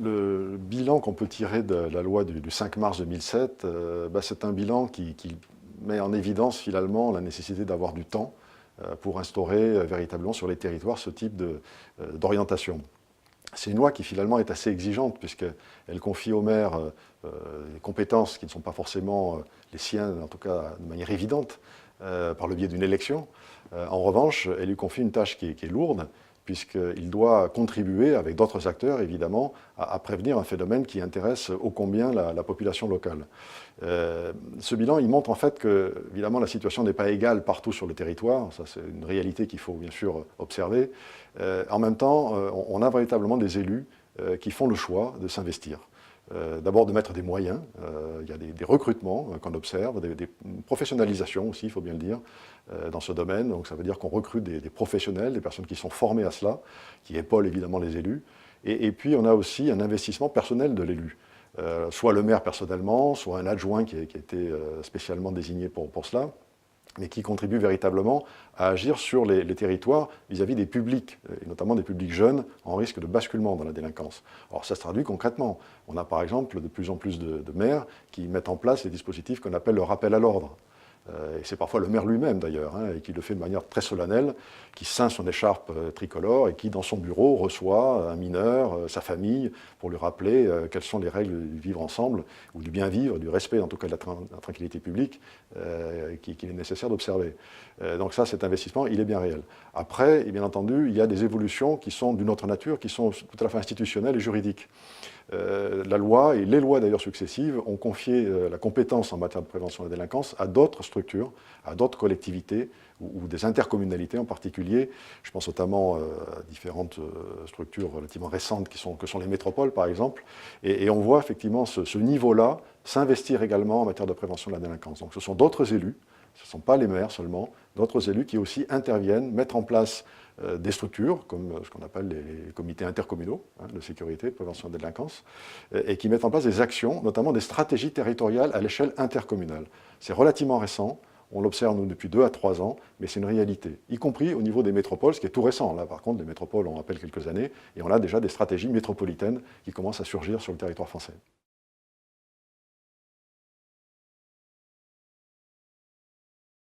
Le bilan qu'on peut tirer de la loi du 5 mars 2007, c'est un bilan qui met en évidence finalement la nécessité d'avoir du temps pour instaurer véritablement sur les territoires ce type d'orientation. C'est une loi qui finalement est assez exigeante puisqu'elle confie aux maires des compétences qui ne sont pas forcément les siennes, en tout cas de manière évidente, par le biais d'une élection. En revanche, elle lui confie une tâche qui est lourde, puisqu'il doit contribuer, avec d'autres acteurs évidemment, à prévenir un phénomène qui intéresse ô combien la population locale. Ce bilan, il montre en fait que, évidemment, la situation n'est pas égale partout sur le territoire, ça c'est une réalité qu'il faut bien sûr observer. En même temps, on a véritablement des élus qui font le choix de s'investir. D'abord de mettre des moyens, il y a des recrutements qu'on observe, des professionnalisations aussi, il faut bien le dire, dans ce domaine. Donc ça veut dire qu'on recrute des professionnels, des personnes qui sont formées à cela, qui épaulent évidemment les élus. Et puis on a aussi un investissement personnel de l'élu. Soit le maire personnellement, soit un adjoint qui a été spécialement désigné pour cela, mais qui contribue véritablement à agir sur les territoires vis-à-vis des publics, et notamment des publics jeunes en risque de basculement dans la délinquance. Alors ça se traduit concrètement. On a par exemple de plus en plus de maires qui mettent en place des dispositifs qu'on appelle le rappel à l'ordre. Et c'est parfois le maire lui-même d'ailleurs, et qui le fait de manière très solennelle, qui ceint son écharpe tricolore et qui dans son bureau reçoit un mineur, sa famille, pour lui rappeler quelles sont les règles du vivre ensemble, ou du bien vivre, du respect en tout cas de la tranquillité publique qu'il est nécessaire d'observer. Donc ça, cet investissement, il est bien réel. Après, et bien entendu, il y a des évolutions qui sont d'une autre nature, qui sont tout à la fois institutionnelles et juridiques. La loi, et les lois d'ailleurs successives, ont confié la compétence en matière de prévention de la délinquance à d'autres structures, à d'autres collectivités, ou des intercommunalités en particulier. Je pense notamment à différentes structures relativement récentes que sont les métropoles par exemple. Et on voit effectivement ce niveau-là s'investir également en matière de prévention de la délinquance. Donc ce sont d'autres élus, ce ne sont pas les maires seulement, d'autres élus qui aussi interviennent, mettent en place des structures, comme ce qu'on appelle les comités intercommunaux de sécurité, de prévention de la délinquance, et qui mettent en place des actions, notamment des stratégies territoriales à l'échelle intercommunale. C'est relativement récent, on l'observe nous depuis 2 à 3 ans, mais c'est une réalité, y compris au niveau des métropoles, ce qui est tout récent. Là par contre, les métropoles ont à peine quelques années, et on a déjà des stratégies métropolitaines qui commencent à surgir sur le territoire français.